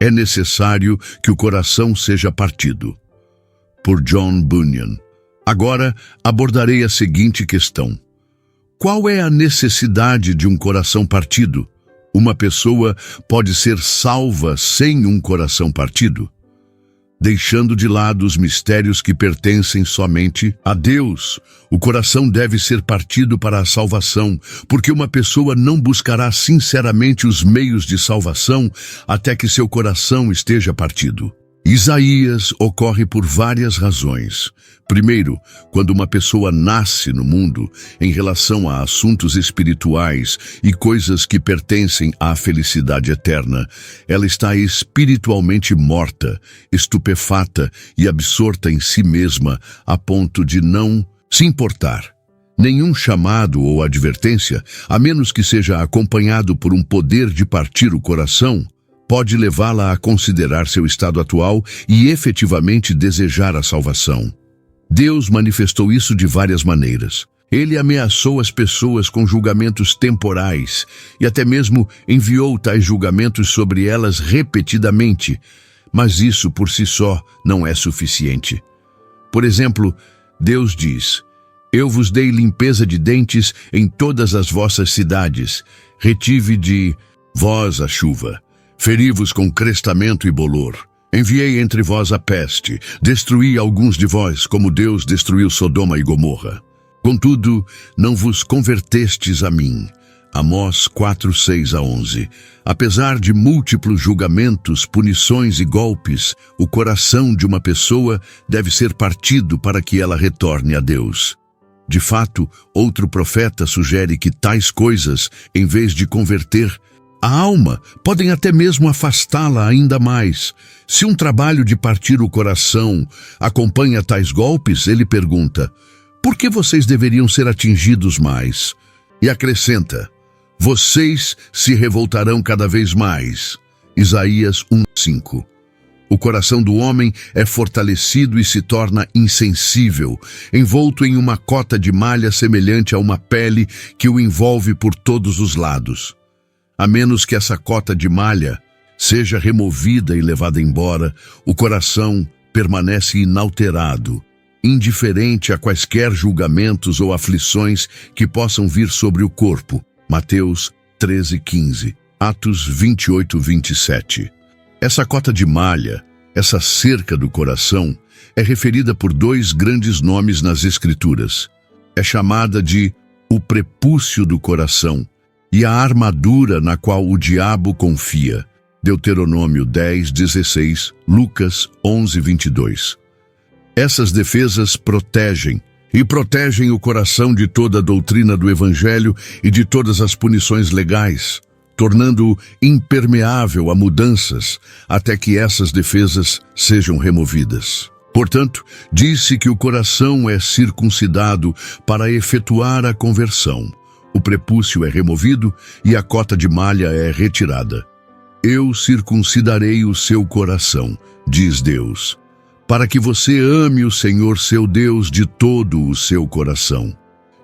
é necessário que o coração seja partido. Por John Bunyan. Agora abordarei a seguinte questão. Qual é a necessidade de um coração partido? Uma pessoa pode ser salva sem um coração partido? Deixando de lado os mistérios que pertencem somente a Deus, o coração deve ser partido para a salvação, porque uma pessoa não buscará sinceramente os meios de salvação até que seu coração esteja partido. Isaías ocorre por várias razões. Primeiro, quando uma pessoa nasce no mundo, em relação a assuntos espirituais e coisas que pertencem à felicidade eterna, ela está espiritualmente morta, estupefata e absorta em si mesma, a ponto de não se importar. Nenhum chamado ou advertência, a menos que seja acompanhado por um poder de partir o coração, pode levá-la a considerar seu estado atual e efetivamente desejar a salvação. Deus manifestou isso de várias maneiras. Ele ameaçou as pessoas com julgamentos temporais e até mesmo enviou tais julgamentos sobre elas repetidamente, mas isso por si só não é suficiente. Por exemplo, Deus diz: Eu vos dei limpeza de dentes em todas as vossas cidades, retive de vós a chuva. Feri-vos com crestamento e bolor. Enviei entre vós a peste. Destruí alguns de vós, como Deus destruiu Sodoma e Gomorra. Contudo, não vos convertestes a mim. Amós 4, 6 a 11. Apesar de múltiplos julgamentos, punições e golpes, o coração de uma pessoa deve ser partido para que ela retorne a Deus. De fato, outro profeta sugere que tais coisas, em vez de converter a alma, podem até mesmo afastá-la ainda mais. Se um trabalho de partir o coração acompanha tais golpes, ele pergunta: por que vocês deveriam ser atingidos mais? E acrescenta: vocês se revoltarão cada vez mais. Isaías 1:5. O coração do homem é fortalecido e se torna insensível, envolto em uma cota de malha semelhante a uma pele que o envolve por todos os lados. A menos que essa cota de malha seja removida e levada embora, o coração permanece inalterado, indiferente a quaisquer julgamentos ou aflições que possam vir sobre o corpo. Mateus 13:15, Atos 28, 27. Essa cota de malha, essa cerca do coração, é referida por dois grandes nomes nas Escrituras. É chamada de o prepúcio do coração e a armadura na qual o diabo confia. Deuteronômio 10:16, Lucas 11:22. Essas defesas protegem o coração de toda a doutrina do Evangelho e de todas as punições legais, tornando-o impermeável a mudanças até que essas defesas sejam removidas. Portanto, disse que o coração é circuncidado para efetuar a conversão. O prepúcio é removido e a cota de malha é retirada. Eu circuncidarei o seu coração, diz Deus, para que você ame o Senhor seu Deus de todo o seu coração.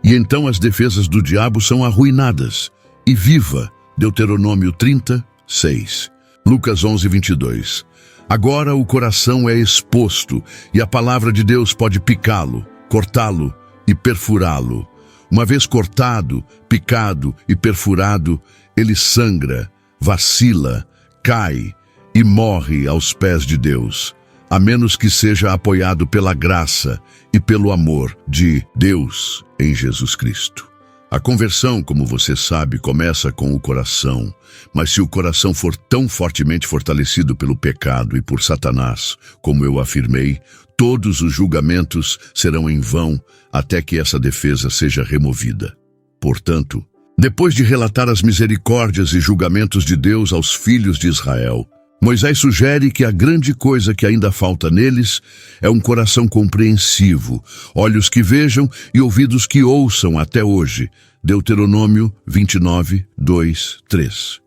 E então as defesas do diabo são arruinadas. E viva, Deuteronômio 30:6. Lucas 11:22. Agora o coração é exposto e a palavra de Deus pode picá-lo, cortá-lo e perfurá-lo. Uma vez cortado, picado e perfurado, ele sangra, vacila, cai e morre aos pés de Deus, a menos que seja apoiado pela graça e pelo amor de Deus em Jesus Cristo. A conversão, como você sabe, começa com o coração, mas se o coração for tão fortemente fortalecido pelo pecado e por Satanás, como eu afirmei, todos os julgamentos serão em vão até que essa defesa seja removida. Portanto, depois de relatar as misericórdias e julgamentos de Deus aos filhos de Israel, Moisés sugere que a grande coisa que ainda falta neles é um coração compreensivo, olhos que vejam e ouvidos que ouçam até hoje. Deuteronômio 29, 2, 3.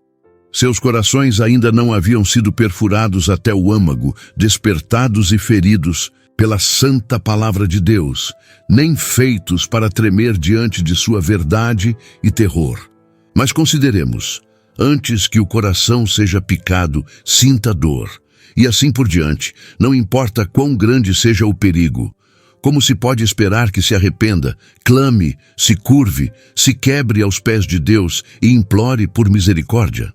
Seus corações ainda não haviam sido perfurados até o âmago, despertados e feridos pela santa palavra de Deus, nem feitos para tremer diante de sua verdade e terror. Mas consideremos, Antes que o coração seja picado, sinta dor. E assim por diante, não importa quão grande seja o perigo. Como se pode esperar que se arrependa, clame, se curve, se quebre aos pés de Deus e implore por misericórdia?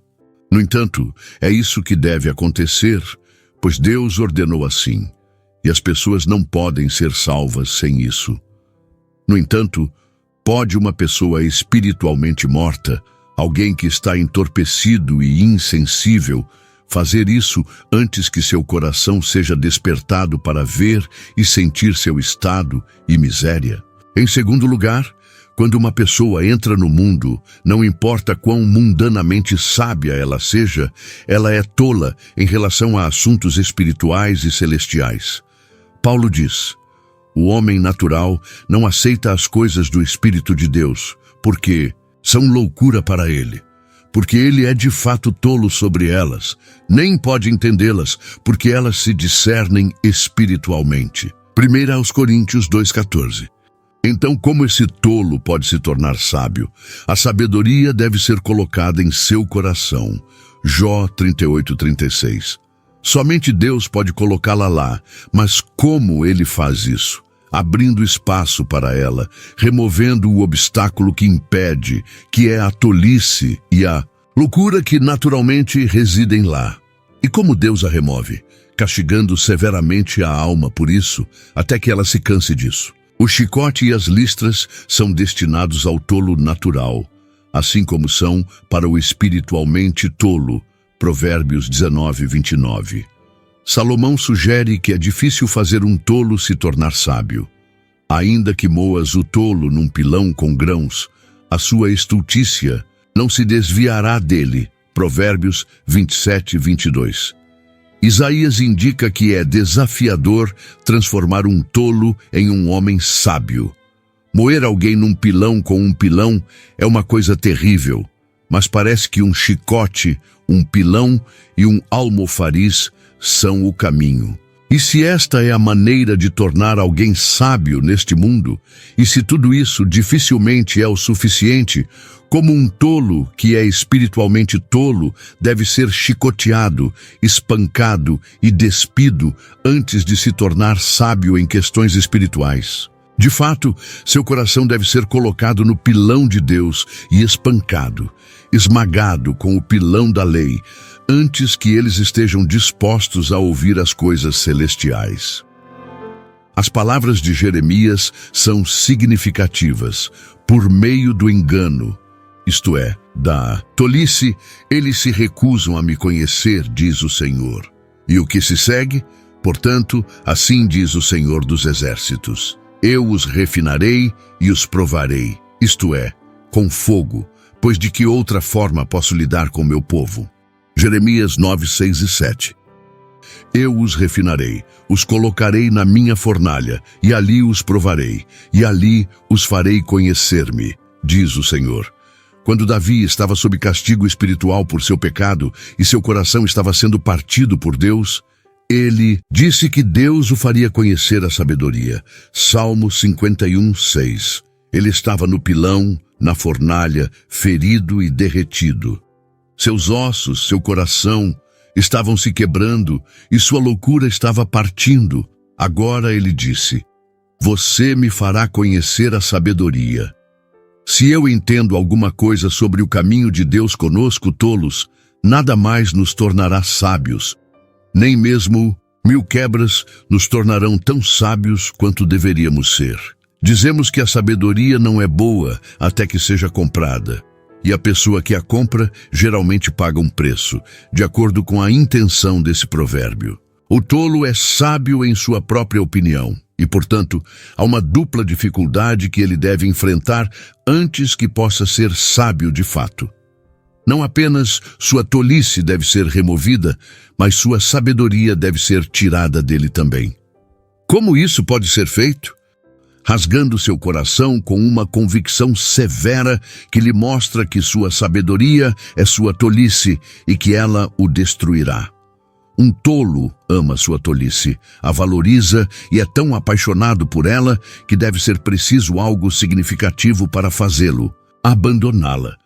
No entanto, é isso que deve acontecer, pois Deus ordenou assim, e as pessoas não podem ser salvas sem isso. No entanto, pode uma pessoa espiritualmente morta, alguém que está entorpecido e insensível, fazer isso antes que seu coração seja despertado para ver e sentir seu estado e miséria? Em segundo lugar, quando uma pessoa entra no mundo, não importa quão mundanamente sábia ela seja, ela é tola em relação a assuntos espirituais e celestiais. Paulo diz: o homem natural não aceita as coisas do Espírito de Deus, porque são loucura para ele. Porque ele é de fato tolo sobre elas, nem pode entendê-las, porque elas se discernem espiritualmente. 1 Coríntios 2,14. Então, como esse tolo pode se tornar sábio? A sabedoria deve ser colocada em seu coração. Jó 38:36. Somente Deus pode colocá-la lá, mas como ele faz isso? Abrindo espaço para ela, removendo o obstáculo que impede, que é a tolice e a loucura que naturalmente residem lá. E como Deus a remove? Castigando severamente a alma por isso, até que ela se canse disso. O chicote e as listras são destinados ao tolo natural, assim como são para o espiritualmente tolo. Provérbios 19:29. Salomão sugere que é difícil fazer um tolo se tornar sábio. Ainda que moas o tolo num pilão com grãos, a sua estultícia não se desviará dele. Provérbios 27:22. Isaías indica que é desafiador transformar um tolo em um homem sábio. Moer alguém num pilão com um pilão é uma coisa terrível, mas parece que um chicote, um pilão e um almofariz são o caminho. E se esta é a maneira de tornar alguém sábio neste mundo, e se tudo isso dificilmente é o suficiente, como um tolo que é espiritualmente tolo deve ser chicoteado, espancado e despido antes de se tornar sábio em questões espirituais. De fato, seu coração deve ser colocado no pilão de Deus e espancado, esmagado com o pilão da lei, antes que eles estejam dispostos a ouvir as coisas celestiais. As palavras de Jeremias são significativas. Por meio do engano, isto é, da tolice, eles se recusam a me conhecer, diz o Senhor. E o que se segue? Portanto, assim diz o Senhor dos Exércitos: eu os refinarei e os provarei, isto é, com fogo, pois de que outra forma posso lidar com meu povo? Jeremias 9, 6 e 7. Eu os refinarei, os colocarei na minha fornalha, e ali os provarei, e ali os farei conhecer-me, diz o Senhor. Quando Davi estava sob castigo espiritual por seu pecado e seu coração estava sendo partido por Deus, ele disse que Deus o faria conhecer a sabedoria. Salmo 51, 6. Ele estava no pilão, na fornalha, ferido e derretido. Seus ossos, seu coração, estavam se quebrando e sua loucura estava partindo. Agora ele disse: você me fará conhecer a sabedoria. Se eu entendo alguma coisa sobre o caminho de Deus conosco, tolos, nada mais nos tornará sábios. Nem mesmo 1000 quebras nos tornarão tão sábios quanto deveríamos ser. Dizemos que a sabedoria não é boa até que seja comprada. E a pessoa que a compra geralmente paga um preço, de acordo com a intenção desse provérbio. O tolo é sábio em sua própria opinião, e, portanto, há uma dupla dificuldade que ele deve enfrentar antes que possa ser sábio de fato. Não apenas sua tolice deve ser removida, mas sua sabedoria deve ser tirada dele também. Como isso pode ser feito? Rasgando seu coração com uma convicção severa que lhe mostra que sua sabedoria é sua tolice e que ela o destruirá. Um tolo ama sua tolice, a valoriza e é tão apaixonado por ela que deve ser preciso algo significativo para fazê-lo: abandoná-la.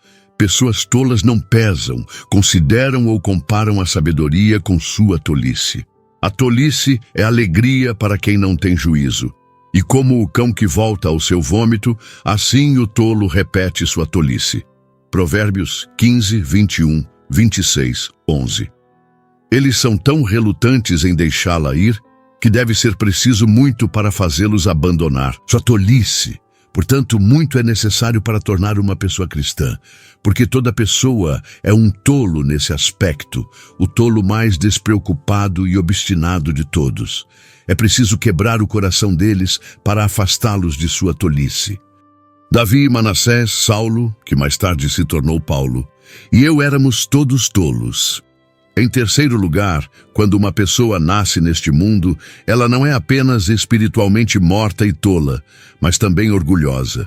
Pessoas tolas não pesam, consideram ou comparam a sabedoria com sua tolice. A tolice é alegria para quem não tem juízo. E como o cão que volta ao seu vômito, assim o tolo repete sua tolice. Provérbios 15, 21, 26, 11. Eles são tão relutantes em deixá-la ir, que deve ser preciso muito para fazê-los abandonar sua tolice. Portanto, muito é necessário para tornar uma pessoa cristã, porque toda pessoa é um tolo nesse aspecto, o tolo mais despreocupado e obstinado de todos. É preciso quebrar o coração deles para afastá-los de sua tolice. Davi, Manassés, Saulo, que mais tarde se tornou Paulo, e eu éramos todos tolos. Em terceiro lugar, quando uma pessoa nasce neste mundo, ela não é apenas espiritualmente morta e tola, mas também orgulhosa.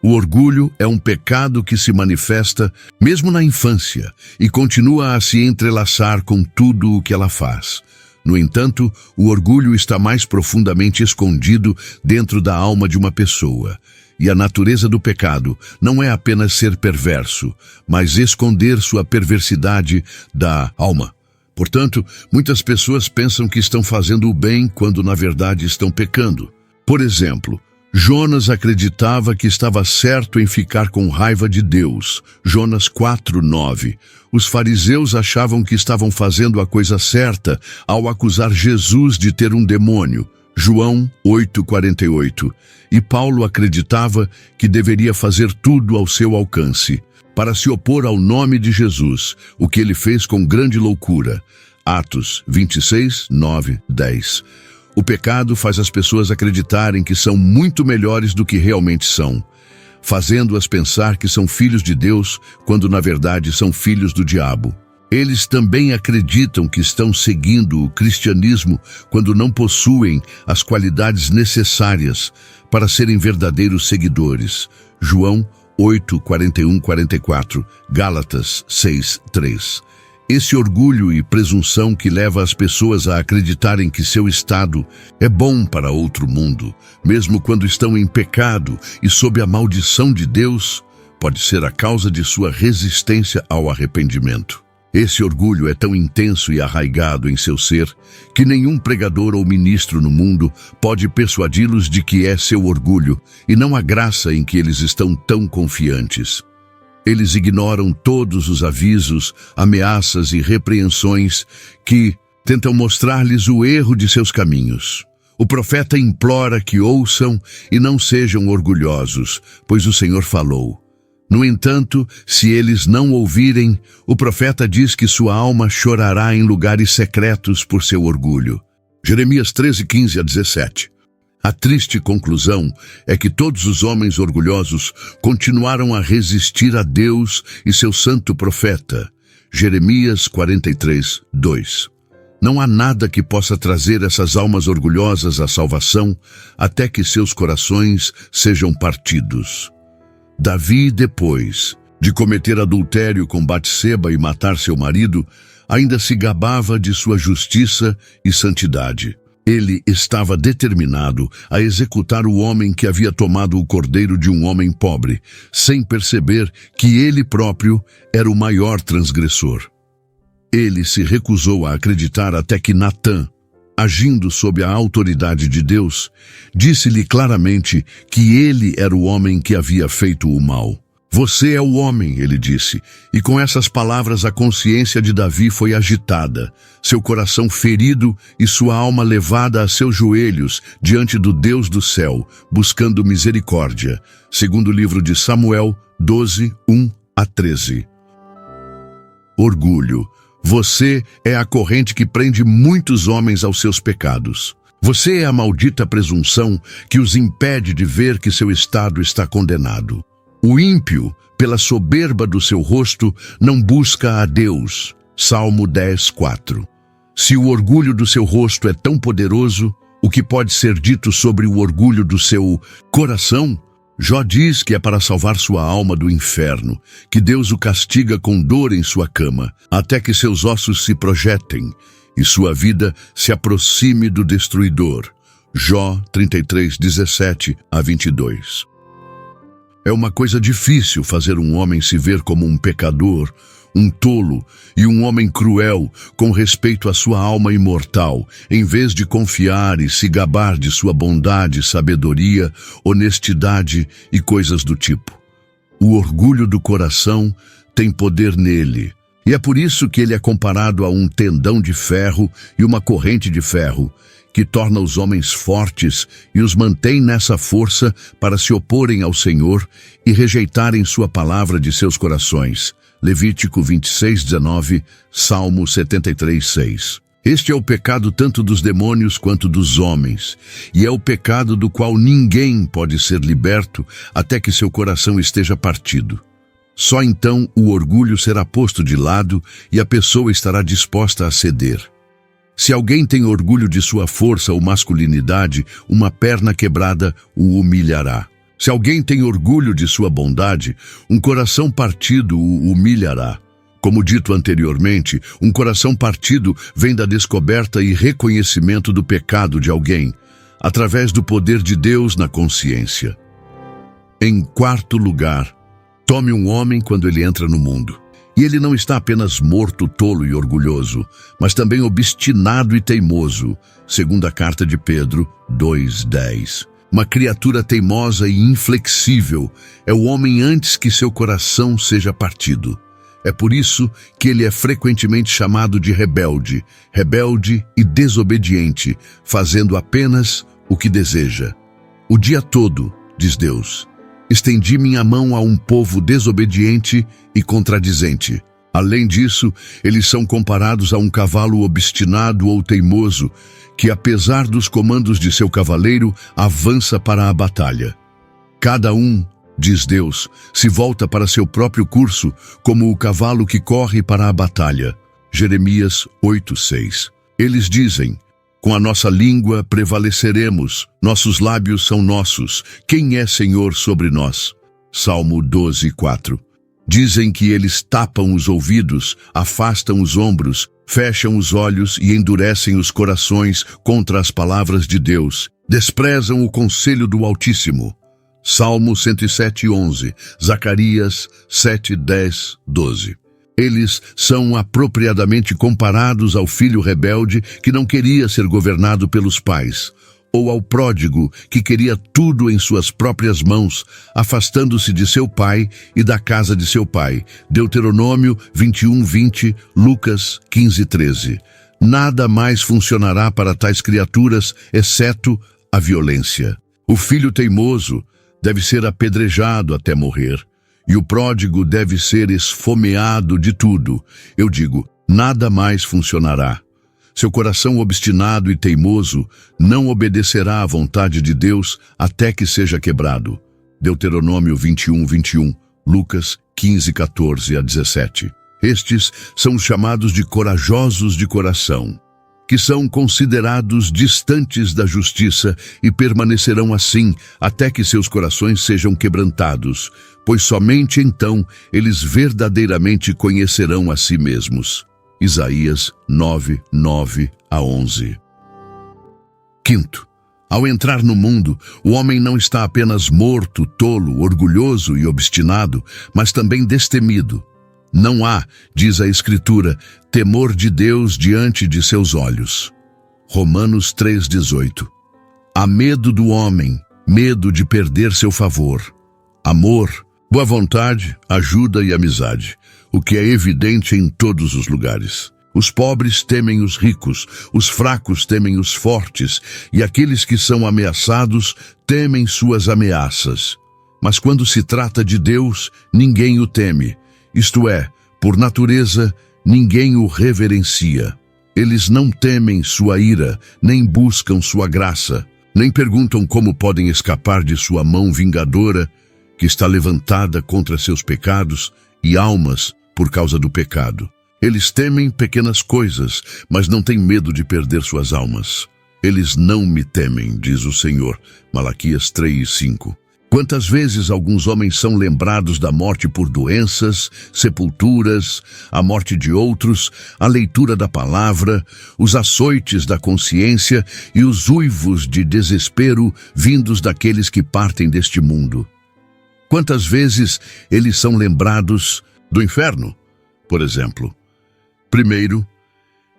O orgulho é um pecado que se manifesta mesmo na infância e continua a se entrelaçar com tudo o que ela faz. No entanto, o orgulho está mais profundamente escondido dentro da alma de uma pessoa. E a natureza do pecado não é apenas ser perverso, mas esconder sua perversidade da alma. Portanto, muitas pessoas pensam que estão fazendo o bem quando na verdade estão pecando. Por exemplo, Jonas acreditava que estava certo em ficar com raiva de Deus. Jonas 4:9. Os fariseus achavam que estavam fazendo a coisa certa ao acusar Jesus de ter um demônio. João 8:48. E Paulo acreditava que deveria fazer tudo ao seu alcance para se opor ao nome de Jesus, o que ele fez com grande loucura. Atos 26, 9, 10. O pecado faz as pessoas acreditarem que são muito melhores do que realmente são, fazendo-as pensar que são filhos de Deus, quando na verdade são filhos do diabo. Eles também acreditam que estão seguindo o cristianismo quando não possuem as qualidades necessárias para serem verdadeiros seguidores. João 8, 41, 44, Gálatas 6, 3. Esse orgulho e presunção que leva as pessoas a acreditarem que seu estado é bom para outro mundo, mesmo quando estão em pecado e sob a maldição de Deus, pode ser a causa de sua resistência ao arrependimento. Esse orgulho é tão intenso e arraigado em seu ser que nenhum pregador ou ministro no mundo pode persuadi-los de que é seu orgulho e não a graça em que eles estão tão confiantes. Eles ignoram todos os avisos, ameaças e repreensões que tentam mostrar-lhes o erro de seus caminhos. O profeta implora que ouçam e não sejam orgulhosos, pois o Senhor falou. No entanto, se eles não ouvirem, o profeta diz que sua alma chorará em lugares secretos por seu orgulho. Jeremias 13, 15 a 17. A triste conclusão é que todos os homens orgulhosos continuaram a resistir a Deus e seu santo profeta. Jeremias 43, 2. Não há nada que possa trazer essas almas orgulhosas à salvação até que seus corações sejam partidos. Davi, depois de cometer adultério com Batseba e matar seu marido, ainda se gabava de sua justiça e santidade. Ele estava determinado a executar o homem que havia tomado o cordeiro de um homem pobre, sem perceber que ele próprio era o maior transgressor. Ele se recusou a acreditar até que Natã, agindo sob a autoridade de Deus, disse-lhe claramente que ele era o homem que havia feito o mal. Você é o homem, ele disse, e com essas palavras a consciência de Davi foi agitada, seu coração ferido e sua alma levada a seus joelhos diante do Deus do céu, buscando misericórdia. Segundo livro de Samuel 12, 1 a 13. Orgulho. Você é a corrente que prende muitos homens aos seus pecados. Você é a maldita presunção que os impede de ver que seu estado está condenado. O ímpio, pela soberba do seu rosto, não busca a Deus. Salmo 10, 4. Se o orgulho do seu rosto é tão poderoso, o que pode ser dito sobre o orgulho do seu coração? Jó diz que é para salvar sua alma do inferno, que Deus o castiga com dor em sua cama, até que seus ossos se projetem e sua vida se aproxime do destruidor. Jó 33, 17 a 22. É uma coisa difícil fazer um homem se ver como um pecador, um tolo e um homem cruel com respeito à sua alma imortal, em vez de confiar e se gabar de sua bondade, sabedoria, honestidade e coisas do tipo. O orgulho do coração tem poder nele, e é por isso que ele é comparado a um tendão de ferro e uma corrente de ferro, que torna os homens fortes e os mantém nessa força para se oporem ao Senhor e rejeitarem sua palavra de seus corações. Levítico 26:19, Salmo 73:6. Este é o pecado tanto dos demônios quanto dos homens, e é o pecado do qual ninguém pode ser liberto até que seu coração esteja partido. Só então o orgulho será posto de lado e a pessoa estará disposta a ceder. Se alguém tem orgulho de sua força ou masculinidade, uma perna quebrada o humilhará. Se alguém tem orgulho de sua bondade, um coração partido o humilhará. Como dito anteriormente, um coração partido vem da descoberta e reconhecimento do pecado de alguém, através do poder de Deus na consciência. Em quarto lugar, tome um homem quando ele entra no mundo. E ele não está apenas morto, tolo e orgulhoso, mas também obstinado e teimoso, segundo a carta de Pedro 2:10. Uma criatura teimosa e inflexível é o homem antes que seu coração seja partido. É por isso que ele é frequentemente chamado de rebelde e desobediente, fazendo apenas o que deseja. O dia todo, diz Deus, estendi minha mão a um povo desobediente e contradizente. Além disso, eles são comparados a um cavalo obstinado ou teimoso, que apesar dos comandos de seu cavaleiro, avança para a batalha. Cada um, diz Deus, se volta para seu próprio curso, como o cavalo que corre para a batalha. Jeremias 8:6. Eles dizem: com a nossa língua prevaleceremos, nossos lábios são nossos, quem é Senhor sobre nós? Salmo 12:4. Dizem que eles tapam os ouvidos, afastam os ombros, fecham os olhos e endurecem os corações contra as palavras de Deus, desprezam o conselho do Altíssimo. Salmo 107:11, Zacarias 7:10-12. Eles são apropriadamente comparados ao filho rebelde que não queria ser governado pelos pais, ou ao pródigo que queria tudo em suas próprias mãos, afastando-se de seu pai e da casa de seu pai. Deuteronômio 21:20, Lucas 15:13. Nada mais funcionará para tais criaturas, exceto a violência. O filho teimoso deve ser apedrejado até morrer, e o pródigo deve ser esfomeado de tudo. Eu digo, nada mais funcionará. Seu coração obstinado e teimoso não obedecerá à vontade de Deus até que seja quebrado. Deuteronômio 21:21, Lucas 15:14-17. Estes são os chamados de corajosos de coração, que são considerados distantes da justiça e permanecerão assim até que seus corações sejam quebrantados, pois somente então eles verdadeiramente conhecerão a si mesmos. Isaías 9:9-11. Quinto, ao entrar no mundo, o homem não está apenas morto, tolo, orgulhoso e obstinado, mas também destemido. Não há, diz a Escritura, temor de Deus diante de seus olhos. Romanos 3:18. Há medo do homem, medo de perder seu favor. Amor, boa vontade, ajuda e amizade, o que é evidente em todos os lugares. Os pobres temem os ricos, os fracos temem os fortes, e aqueles que são ameaçados temem suas ameaças. Mas quando se trata de Deus, ninguém o teme. Isto é, por natureza, ninguém o reverencia. Eles não temem sua ira, nem buscam sua graça, nem perguntam como podem escapar de sua mão vingadora, que está levantada contra seus pecados e almas por causa do pecado. Eles temem pequenas coisas, mas não têm medo de perder suas almas. Eles não me temem, diz o Senhor. Malaquias 3:5. Quantas vezes alguns homens são lembrados da morte por doenças, sepulturas, a morte de outros, a leitura da palavra, os açoites da consciência e os uivos de desespero vindos daqueles que partem deste mundo. Quantas vezes eles são lembrados do inferno, por exemplo? Primeiro,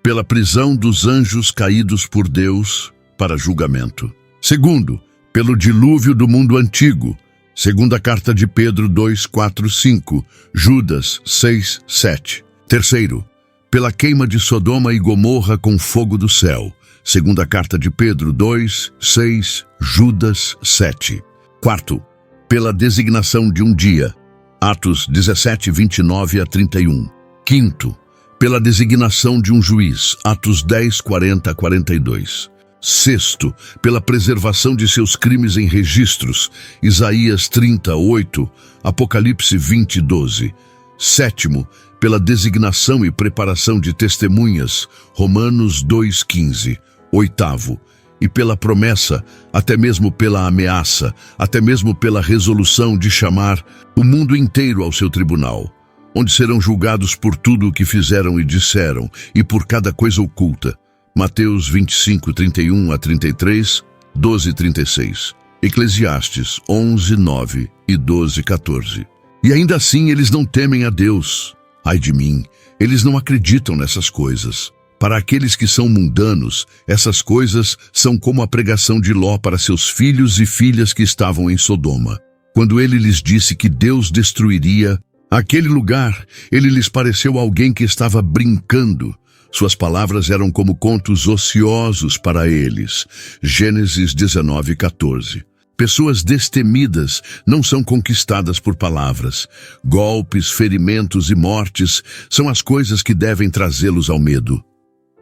pela prisão dos anjos caídos por Deus para julgamento. Segundo, pelo dilúvio do mundo antigo. Segunda carta de Pedro 2, 4, 5, Judas 6, 7. Terceiro, pela queima de Sodoma e Gomorra com fogo do céu. Segunda carta de Pedro 2, 6, Judas 7. Quarto, pela designação de um dia. Atos 17, 29 a 31. Quinto, pela designação de um juiz. Atos 10, 40 a 42. Sexto, pela preservação de seus crimes em registros. Isaías 30, 8, Apocalipse 20, 12. Sétimo, pela designação e preparação de testemunhas. Romanos 2, 15. Oitavo, e pela promessa, até mesmo pela ameaça, até mesmo pela resolução de chamar o mundo inteiro ao seu tribunal, onde serão julgados por tudo o que fizeram e disseram, e por cada coisa oculta. Mateus 25, 31 a 33, 12, 36. Eclesiastes 11, 9 e 12, 14. E ainda assim eles não temem a Deus. Ai de mim, eles não acreditam nessas coisas. Para aqueles que são mundanos, essas coisas são como a pregação de Ló para seus filhos e filhas que estavam em Sodoma. Quando ele lhes disse que Deus destruiria aquele lugar, ele lhes pareceu alguém que estava brincando. Suas palavras eram como contos ociosos para eles. Gênesis 19, 14. Pessoas destemidas não são conquistadas por palavras. Golpes, ferimentos e mortes são as coisas que devem trazê-los ao medo.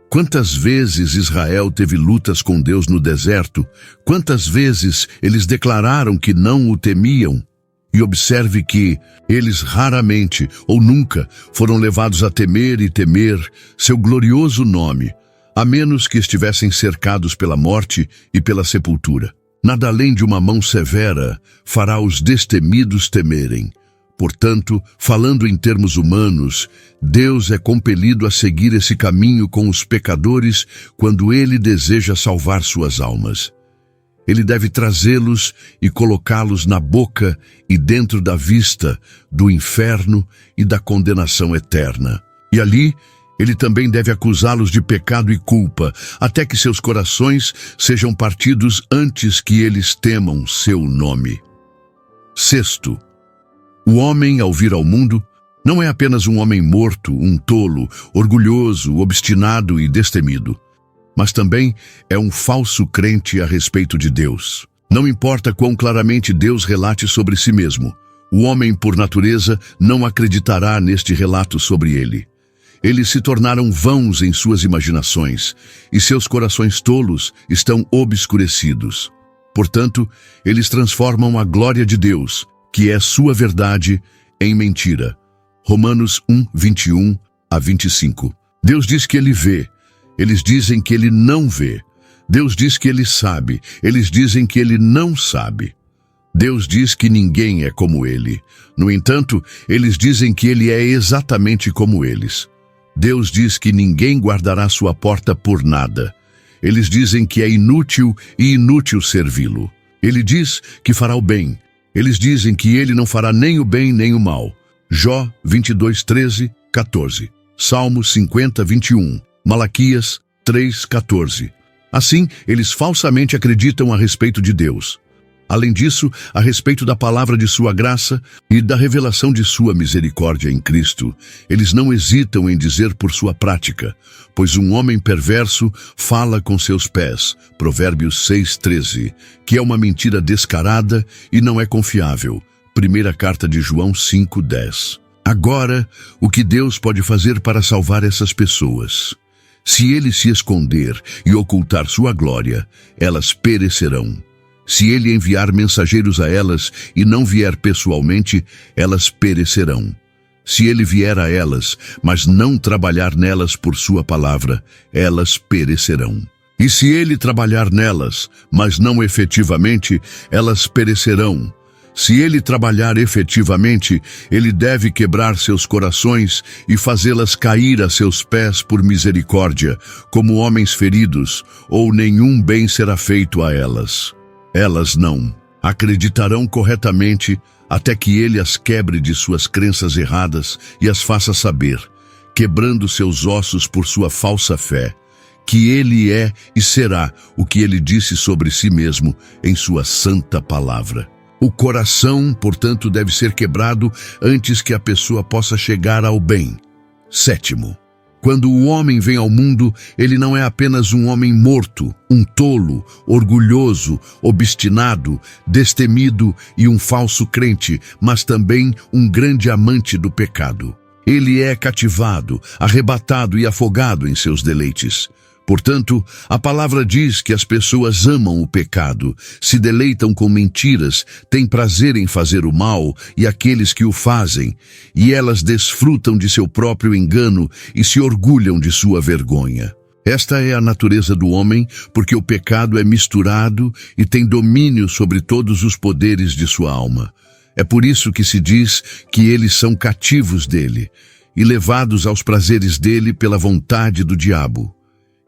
Quantas vezes Israel teve lutas com Deus no deserto? Quantas vezes eles declararam que não o temiam? E observe que eles raramente ou nunca foram levados a temer e temer seu glorioso nome, a menos que estivessem cercados pela morte e pela sepultura. Nada além de uma mão severa fará os destemidos temerem. Portanto, falando em termos humanos, Deus é compelido a seguir esse caminho com os pecadores quando Ele deseja salvar suas almas. Ele deve trazê-los e colocá-los na boca e dentro da vista do inferno e da condenação eterna. E ali, Ele também deve acusá-los de pecado e culpa, até que seus corações sejam partidos antes que eles temam seu nome. Sexto, o homem, ao vir ao mundo, não é apenas um homem morto, um tolo, orgulhoso, obstinado e destemido, mas também é um falso crente a respeito de Deus. Não importa quão claramente Deus relate sobre si mesmo, o homem, por natureza, não acreditará neste relato sobre ele. Eles se tornaram vãos em suas imaginações, e seus corações tolos estão obscurecidos. Portanto, eles transformam a glória de Deus, que é sua verdade, em mentira. Romanos 1, 21 a 25. Deus diz que Ele vê. Eles dizem que Ele não vê. Deus diz que Ele sabe. Eles dizem que Ele não sabe. Deus diz que ninguém é como Ele. No entanto, eles dizem que Ele é exatamente como eles. Deus diz que ninguém guardará sua porta por nada. Eles dizem que é inútil e inútil servi-lo. Ele diz que fará o bem. Eles dizem que Ele não fará nem o bem nem o mal. Jó 22, 13, 14. Salmo 50, 21. Malaquias 3, 14. Assim, eles falsamente acreditam a respeito de Deus. Além disso, a respeito da palavra de sua graça e da revelação de sua misericórdia em Cristo, eles não hesitam em dizer por sua prática, pois um homem perverso fala com seus pés, Provérbios 6:13, que é uma mentira descarada e não é confiável, Primeira carta de João 5:10. Agora, o que Deus pode fazer para salvar essas pessoas? Se Ele se esconder e ocultar sua glória, elas perecerão. Se Ele enviar mensageiros a elas e não vier pessoalmente, elas perecerão. Se Ele vier a elas, mas não trabalhar nelas por sua palavra, elas perecerão. E se Ele trabalhar nelas, mas não efetivamente, elas perecerão. Se Ele trabalhar efetivamente, Ele deve quebrar seus corações e fazê-las cair a seus pés por misericórdia, como homens feridos, ou nenhum bem será feito a elas. Elas não acreditarão corretamente até que ele as quebre de suas crenças erradas e as faça saber, quebrando seus ossos por sua falsa fé, que ele é e será o que ele disse sobre si mesmo em sua santa palavra. O coração, portanto, deve ser quebrado antes que a pessoa possa chegar ao bem. 7. Quando o homem vem ao mundo, ele não é apenas um homem morto, um tolo, orgulhoso, obstinado, destemido e um falso crente, mas também um grande amante do pecado. Ele é cativado, arrebatado e afogado em seus deleites. Portanto, a palavra diz que as pessoas amam o pecado, se deleitam com mentiras, têm prazer em fazer o mal e aqueles que o fazem, e elas desfrutam de seu próprio engano e se orgulham de sua vergonha. Esta é a natureza do homem, porque o pecado é misturado e tem domínio sobre todos os poderes de sua alma. É por isso que se diz que eles são cativos dele e levados aos prazeres dele pela vontade do diabo.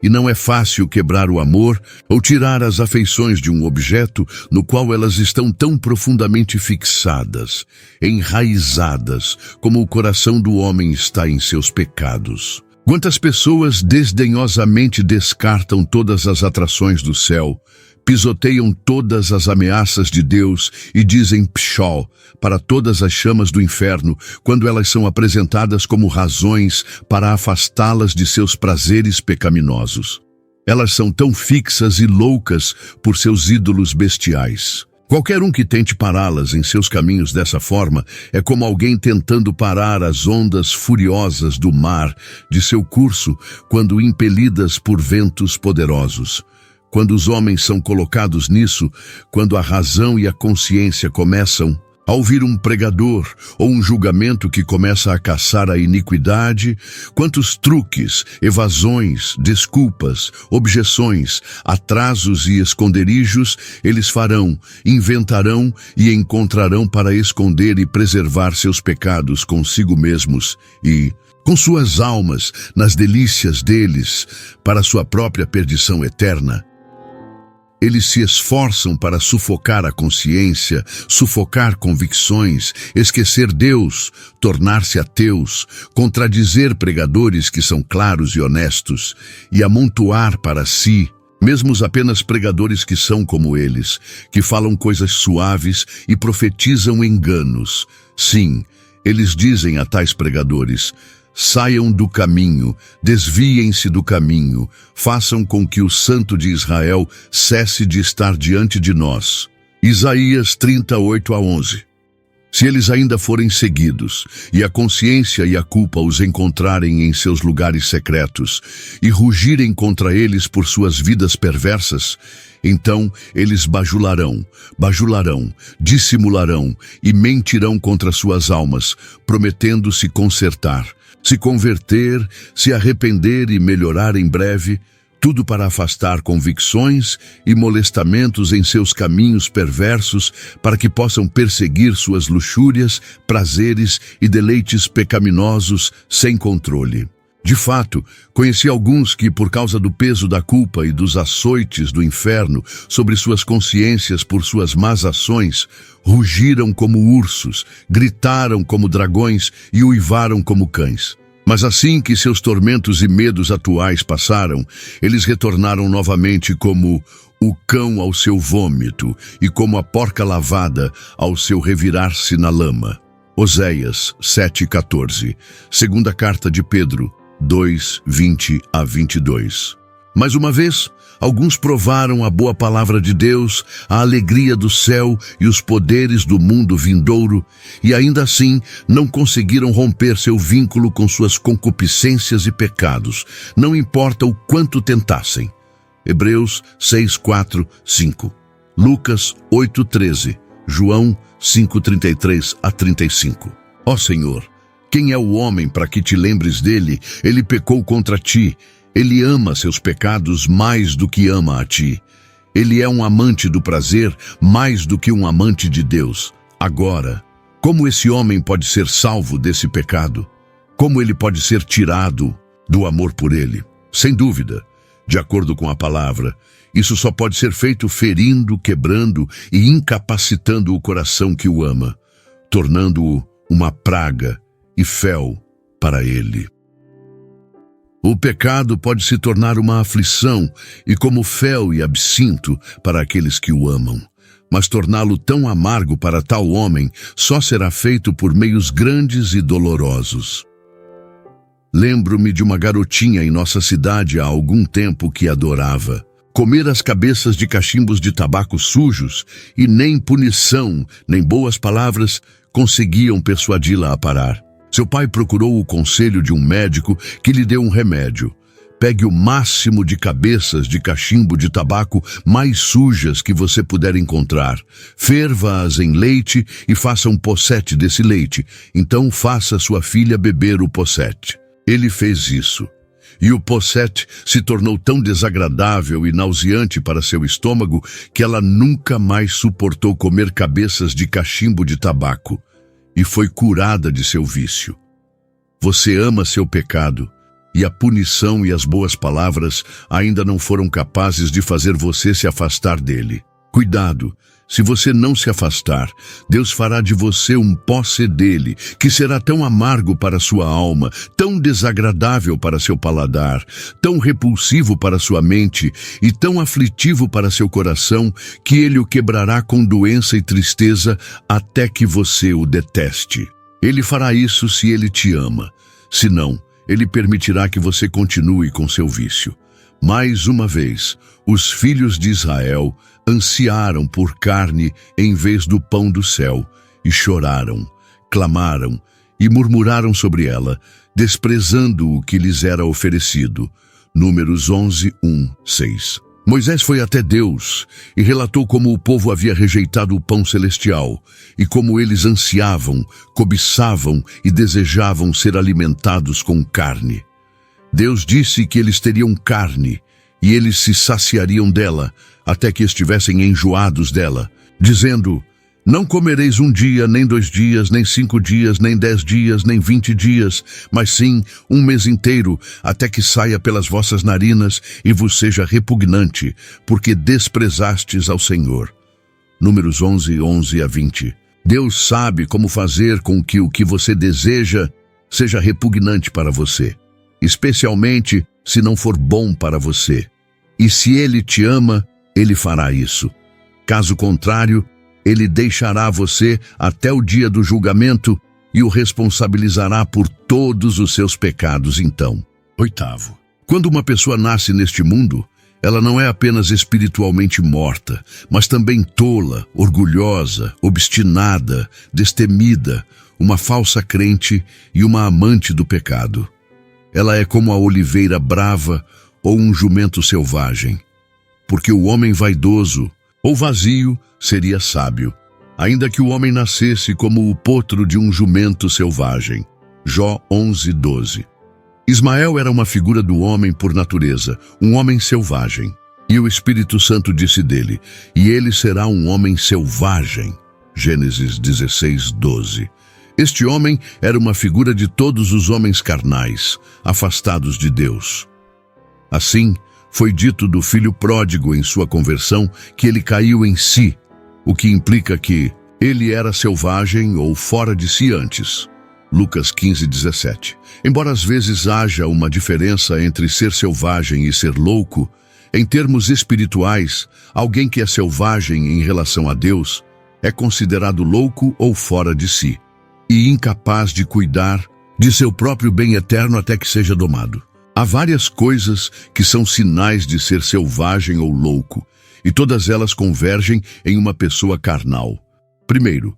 E não é fácil quebrar o amor ou tirar as afeições de um objeto no qual elas estão tão profundamente fixadas, enraizadas, como o coração do homem está em seus pecados. Quantas pessoas desdenhosamente descartam todas as atrações do céu, pisoteiam todas as ameaças de Deus e dizem pshol para todas as chamas do inferno, quando elas são apresentadas como razões para afastá-las de seus prazeres pecaminosos. Elas são tão fixas e loucas por seus ídolos bestiais. Qualquer um que tente pará-las em seus caminhos dessa forma é como alguém tentando parar as ondas furiosas do mar de seu curso quando impelidas por ventos poderosos. Quando os homens são colocados nisso, quando a razão e a consciência começam a ouvir um pregador ou um julgamento que começa a caçar a iniquidade, quantos truques, evasões, desculpas, objeções, atrasos e esconderijos eles farão, inventarão e encontrarão para esconder e preservar seus pecados consigo mesmos e, com suas almas, nas delícias deles, para sua própria perdição eterna. Eles se esforçam para sufocar a consciência, sufocar convicções, esquecer Deus, tornar-se ateus, contradizer pregadores que são claros e honestos, e amontoar para si, mesmo os apenas pregadores que são como eles, que falam coisas suaves e profetizam enganos. Sim, eles dizem a tais pregadores: saiam do caminho, desviem-se do caminho, façam com que o Santo de Israel cesse de estar diante de nós. Isaías 38:11. Se eles ainda forem seguidos, e a consciência e a culpa os encontrarem em seus lugares secretos, e rugirem contra eles por suas vidas perversas, então eles bajularão, dissimularão e mentirão contra suas almas, prometendo se consertar, se converter, se arrepender e melhorar em breve, tudo para afastar convicções e molestamentos em seus caminhos perversos, para que possam perseguir suas luxúrias, prazeres e deleites pecaminosos sem controle. De fato, conheci alguns que, por causa do peso da culpa e dos açoites do inferno sobre suas consciências por suas más ações, rugiram como ursos, gritaram como dragões e uivaram como cães. Mas assim que seus tormentos e medos atuais passaram, eles retornaram novamente como o cão ao seu vômito e como a porca lavada ao seu revirar-se na lama. Oséias 7:14, segunda carta de Pedro 2:20-22. Mais uma vez, alguns provaram a boa palavra de Deus, a alegria do céu e os poderes do mundo vindouro, e ainda assim não conseguiram romper seu vínculo com suas concupiscências e pecados, não importa o quanto tentassem. Hebreus 6:4-5, Lucas 8:13, João 5:33-35. Ó Senhor, quem é o homem para que te lembres dele? Ele pecou contra ti. Ele ama seus pecados mais do que ama a ti. Ele é um amante do prazer mais do que um amante de Deus. Agora, como esse homem pode ser salvo desse pecado? Como ele pode ser tirado do amor por ele? Sem dúvida, de acordo com a palavra, isso só pode ser feito ferindo, quebrando e incapacitando o coração que o ama. tornando-o uma praga e fel para ele. O pecado pode se tornar uma aflição e como fel e absinto para aqueles que o amam. Mas torná-lo tão amargo para tal homem só será feito por meios grandes e dolorosos. Lembro-me de uma garotinha em nossa cidade há algum tempo que adorava comer as cabeças de cachimbos de tabaco sujos e nem punição, nem boas palavras conseguiam persuadi-la a parar. Seu pai procurou o conselho de um médico que lhe deu um remédio. Pegue o máximo de cabeças de cachimbo de tabaco mais sujas que você puder encontrar. Ferva-as em leite e faça um possete desse leite. Então faça sua filha beber o possete. Ele fez isso. E o possete se tornou tão desagradável e nauseante para seu estômago que ela nunca mais suportou comer cabeças de cachimbo de tabaco e foi curada de seu vício. Você ama seu pecado e a punição e as boas palavras ainda não foram capazes de fazer você se afastar dele. Cuidado! Se você não se afastar, Deus fará de você um posse dele, que será tão amargo para sua alma, tão desagradável para seu paladar, tão repulsivo para sua mente e tão aflitivo para seu coração, que ele o quebrará com doença e tristeza até que você o deteste. Ele fará isso se ele te ama. Se não, ele permitirá que você continue com seu vício. Mais uma vez, os filhos de Israel ansiaram por carne em vez do pão do céu, e choraram, clamaram e murmuraram sobre ela, desprezando o que lhes era oferecido. Números 11, 1, 6. Moisés foi até Deus e relatou como o povo havia rejeitado o pão celestial e como eles ansiavam, cobiçavam e desejavam ser alimentados com carne. Deus disse que eles teriam carne e eles se saciariam dela até que estivessem enjoados dela, dizendo: não comereis 1 dia, nem 2 dias, nem 5 dias, nem 10 dias, nem 20 dias, mas sim 1 mês inteiro, até que saia pelas vossas narinas e vos seja repugnante, porque desprezastes ao Senhor. Números 11, 11 a 20. Deus sabe como fazer com que o que você deseja seja repugnante para você, especialmente se não for bom para você. E se Ele te ama, Ele fará isso. Caso contrário, Ele deixará você até o dia do julgamento e o responsabilizará por todos os seus pecados então. 8º. Quando uma pessoa nasce neste mundo, ela não é apenas espiritualmente morta, mas também tola, orgulhosa, obstinada, destemida, uma falsa crente e uma amante do pecado. Ela é como a oliveira brava ou um jumento selvagem, porque o homem vaidoso ou vazio seria sábio, ainda que o homem nascesse como o potro de um jumento selvagem. Jó 11, 12. Ismael era uma figura do homem por natureza, um homem selvagem. E o Espírito Santo disse dele: e ele será um homem selvagem. Gênesis 16, 12. Este homem era uma figura de todos os homens carnais, afastados de Deus. Assim, foi dito do filho pródigo em sua conversão que ele caiu em si, o que implica que ele era selvagem ou fora de si antes. Lucas 15, 17. Embora às vezes haja uma diferença entre ser selvagem e ser louco, em termos espirituais, alguém que é selvagem em relação a Deus é considerado louco ou fora de si, e incapaz de cuidar de seu próprio bem eterno até que seja domado. Há várias coisas que são sinais de ser selvagem ou louco, e todas elas convergem em uma pessoa carnal. Primeiro,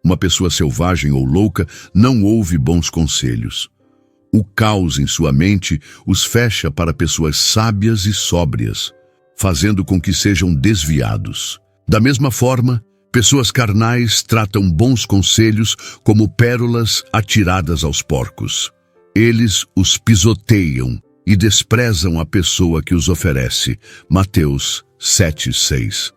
uma pessoa selvagem ou louca não ouve bons conselhos. O caos em sua mente os fecha para pessoas sábias e sóbrias, fazendo com que sejam desviados. Da mesma forma, pessoas carnais tratam bons conselhos como pérolas atiradas aos porcos. Eles os pisoteiam e desprezam a pessoa que os oferece. Mateus 7, 6.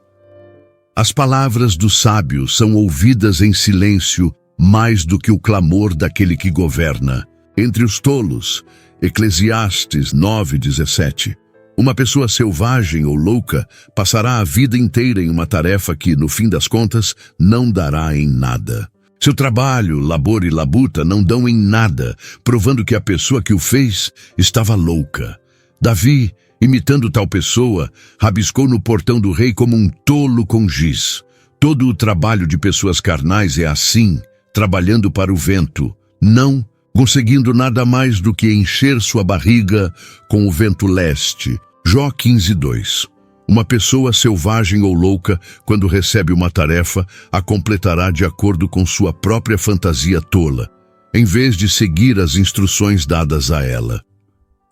As palavras do sábio são ouvidas em silêncio mais do que o clamor daquele que governa. Entre os tolos, Eclesiastes 9, 17. Uma pessoa selvagem ou louca passará a vida inteira em uma tarefa que, no fim das contas, não dará em nada. Seu trabalho, labor e labuta não dão em nada, provando que a pessoa que o fez estava louca. Davi, imitando tal pessoa, rabiscou no portão do rei como um tolo com giz. Todo o trabalho de pessoas carnais é assim, trabalhando para o vento, não conseguindo nada mais do que encher sua barriga com o vento leste. Jó 15:2. Uma pessoa selvagem ou louca, quando recebe uma tarefa, a completará de acordo com sua própria fantasia tola, em vez de seguir as instruções dadas a ela.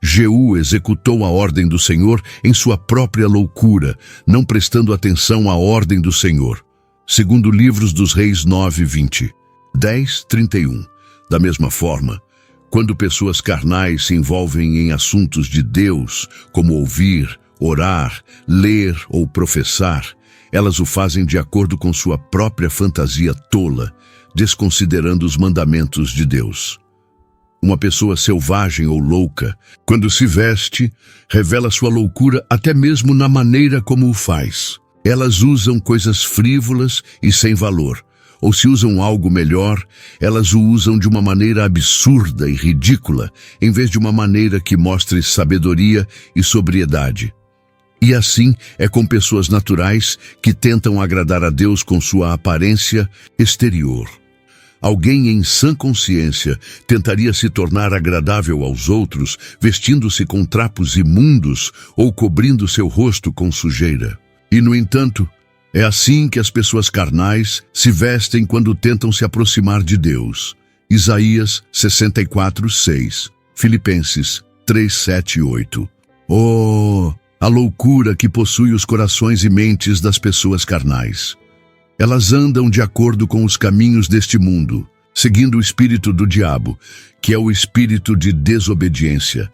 Jeú executou a ordem do Senhor em sua própria loucura, não prestando atenção à ordem do Senhor. Segundo Livros dos Reis 9:20. 10:31. Da mesma forma, quando pessoas carnais se envolvem em assuntos de Deus, como ouvir, orar, ler ou professar, elas o fazem de acordo com sua própria fantasia tola, desconsiderando os mandamentos de Deus. Uma pessoa selvagem ou louca, quando se veste, revela sua loucura até mesmo na maneira como o faz. Elas usam coisas frívolas e sem valor, ou se usam algo melhor, elas o usam de uma maneira absurda e ridícula, em vez de uma maneira que mostre sabedoria e sobriedade. E assim é com pessoas naturais que tentam agradar a Deus com sua aparência exterior. Alguém em sã consciência tentaria se tornar agradável aos outros, vestindo-se com trapos imundos ou cobrindo seu rosto com sujeira. E, no entanto, é assim que as pessoas carnais se vestem quando tentam se aproximar de Deus. Isaías 64:6, Filipenses 3:7-8. Oh, a loucura que possui os corações e mentes das pessoas carnais. Elas andam de acordo com os caminhos deste mundo, seguindo o espírito do diabo, que é o espírito de desobediência.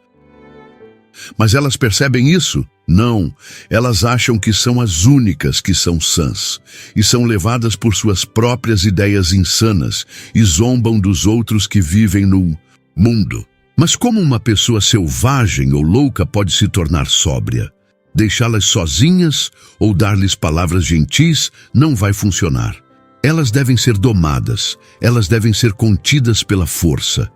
Mas elas percebem isso? Não, elas acham que são as únicas que são sãs, e são levadas por suas próprias ideias insanas e zombam dos outros que vivem no mundo. Mas como uma pessoa selvagem ou louca pode se tornar sóbria? Deixá-las sozinhas ou dar-lhes palavras gentis não vai funcionar. Elas devem ser domadas, elas devem ser contidas pela força.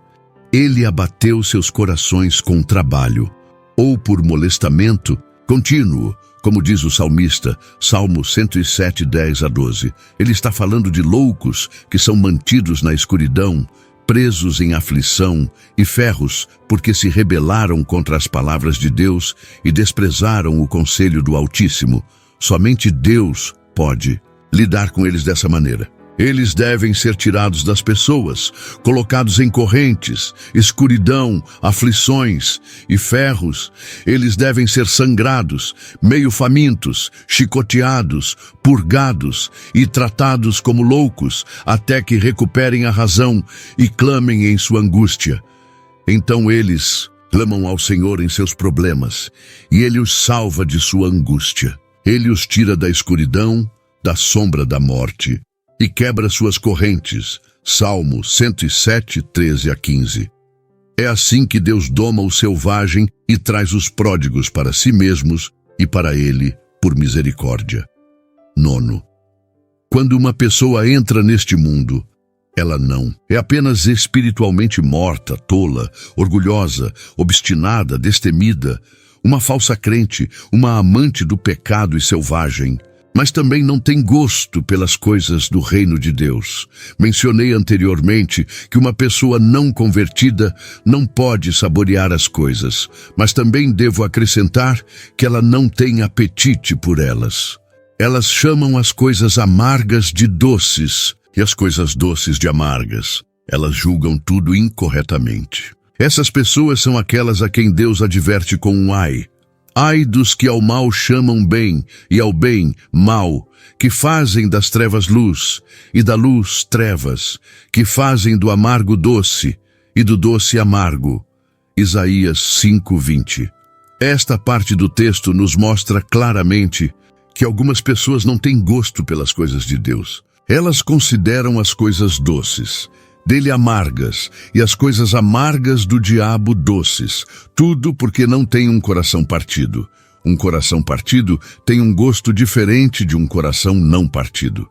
Ele abateu seus corações com trabalho, ou por molestamento contínuo, como diz o salmista, Salmo 107, 10-12. Ele está falando de loucos que são mantidos na escuridão, presos em aflição e ferros, porque se rebelaram contra as palavras de Deus e desprezaram o conselho do Altíssimo. Somente Deus pode lidar com eles dessa maneira. Eles devem ser tirados das pessoas, colocados em correntes, escuridão, aflições e ferros. Eles devem ser sangrados, meio famintos, chicoteados, purgados e tratados como loucos, até que recuperem a razão e clamem em sua angústia. Então eles clamam ao Senhor em seus problemas, e Ele os salva de sua angústia. Ele os tira da escuridão, da sombra da morte, e quebra suas correntes. Salmo 107, 13-15. É assim que Deus doma o selvagem e traz os pródigos para si mesmos e para Ele por misericórdia. 9. Quando uma pessoa entra neste mundo, ela não é apenas espiritualmente morta, tola, orgulhosa, obstinada, destemida, uma falsa crente, uma amante do pecado e selvagem, mas também não tem gosto pelas coisas do reino de Deus. Mencionei anteriormente que uma pessoa não convertida não pode saborear as coisas, mas também devo acrescentar que ela não tem apetite por elas. Elas chamam as coisas amargas de doces e as coisas doces de amargas. Elas julgam tudo incorretamente. Essas pessoas são aquelas a quem Deus adverte com um ai. Ai dos que ao mal chamam bem e ao bem mal, que fazem das trevas luz e da luz trevas, que fazem do amargo doce e do doce amargo. Isaías 5:20. Esta parte do texto nos mostra claramente que algumas pessoas não têm gosto pelas coisas de Deus. Elas consideram as coisas doces dele amargas e as coisas amargas do diabo doces, tudo porque não tem um coração partido. Um coração partido tem um gosto diferente de um coração não partido.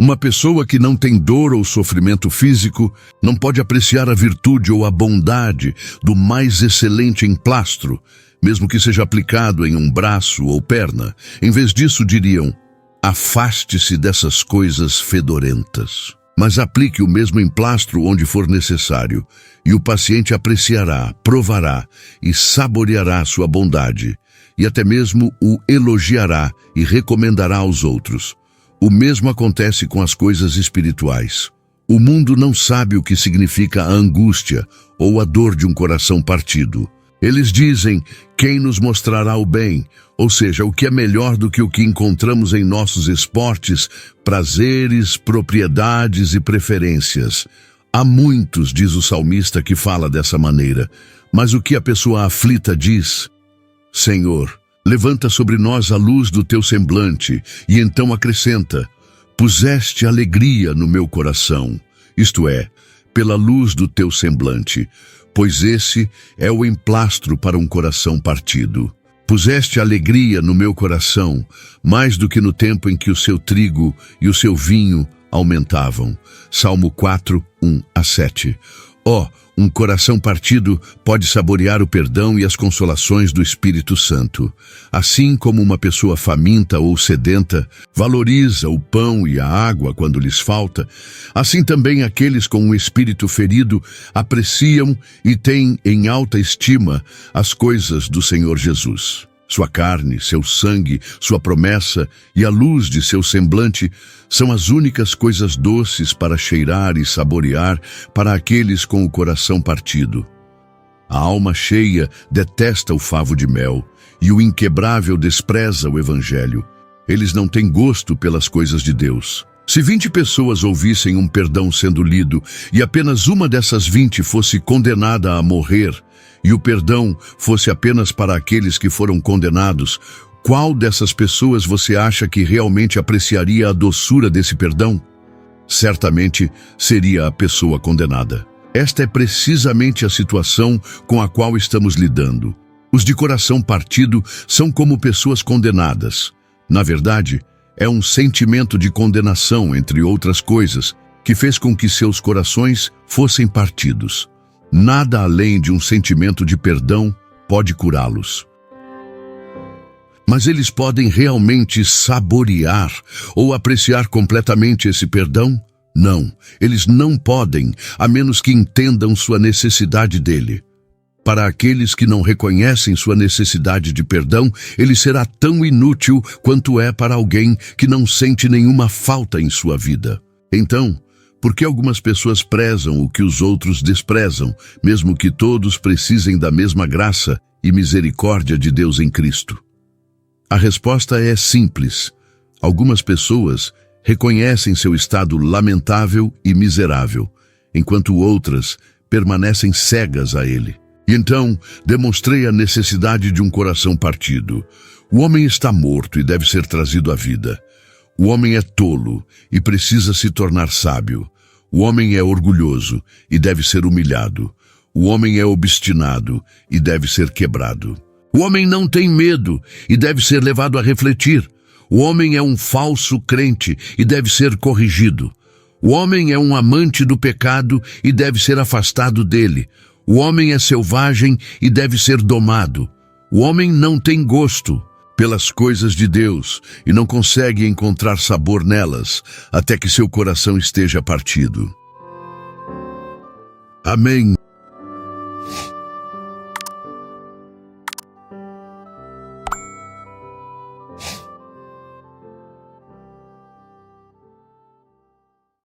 Uma pessoa que não tem dor ou sofrimento físico não pode apreciar a virtude ou a bondade do mais excelente emplastro, mesmo que seja aplicado em um braço ou perna. Em vez disso, diriam: afaste-se dessas coisas fedorentas. Mas aplique o mesmo emplastro onde for necessário, e o paciente apreciará, provará e saboreará sua bondade, e até mesmo o elogiará e recomendará aos outros. O mesmo acontece com as coisas espirituais. O mundo não sabe o que significa a angústia ou a dor de um coração partido. Eles dizem: quem nos mostrará o bem? Ou seja, o que é melhor do que o que encontramos em nossos esportes, prazeres, propriedades e preferências. Há muitos, diz o salmista, que fala dessa maneira. Mas o que a pessoa aflita diz? Senhor, levanta sobre nós a luz do teu semblante, e então acrescenta: puseste alegria no meu coração, isto é, pela luz do teu semblante, pois esse é o emplastro para um coração partido. Puseste alegria no meu coração, mais do que no tempo em que o seu trigo e o seu vinho aumentavam. Salmo 4, 1-7. Um coração partido pode saborear o perdão e as consolações do Espírito Santo. Assim como uma pessoa faminta ou sedenta valoriza o pão e a água quando lhes falta, assim também aqueles com um espírito ferido apreciam e têm em alta estima as coisas do Senhor Jesus. Sua carne, seu sangue, sua promessa e a luz de seu semblante são as únicas coisas doces para cheirar e saborear para aqueles com o coração partido. A alma cheia detesta o favo de mel e o inquebrável despreza o evangelho. Eles não têm gosto pelas coisas de Deus. Se 20 pessoas ouvissem um perdão sendo lido e apenas uma dessas 20 fosse condenada a morrer, e o perdão fosse apenas para aqueles que foram condenados, qual dessas pessoas você acha que realmente apreciaria a doçura desse perdão? Certamente seria a pessoa condenada. Esta é precisamente a situação com a qual estamos lidando. Os de coração partido são como pessoas condenadas. Na verdade, é um sentimento de condenação, entre outras coisas, que fez com que seus corações fossem partidos. Nada além de um sentimento de perdão pode curá-los. Mas eles podem realmente saborear ou apreciar completamente esse perdão? Não, eles não podem, a menos que entendam sua necessidade dele. Para aqueles que não reconhecem sua necessidade de perdão, ele será tão inútil quanto é para alguém que não sente nenhuma falta em sua vida. Então, por que algumas pessoas prezam o que os outros desprezam, mesmo que todos precisem da mesma graça e misericórdia de Deus em Cristo? A resposta é simples. Algumas pessoas reconhecem seu estado lamentável e miserável, enquanto outras permanecem cegas a ele. E então, demonstrei a necessidade de um coração partido. O homem está morto e deve ser trazido à vida. O homem é tolo e precisa se tornar sábio. O homem é orgulhoso e deve ser humilhado. O homem é obstinado e deve ser quebrado. O homem não tem medo e deve ser levado a refletir. O homem é um falso crente e deve ser corrigido. O homem é um amante do pecado e deve ser afastado dele. O homem é selvagem e deve ser domado. O homem não tem gosto pelas coisas de Deus e não consegue encontrar sabor nelas até que seu coração esteja partido. Amém.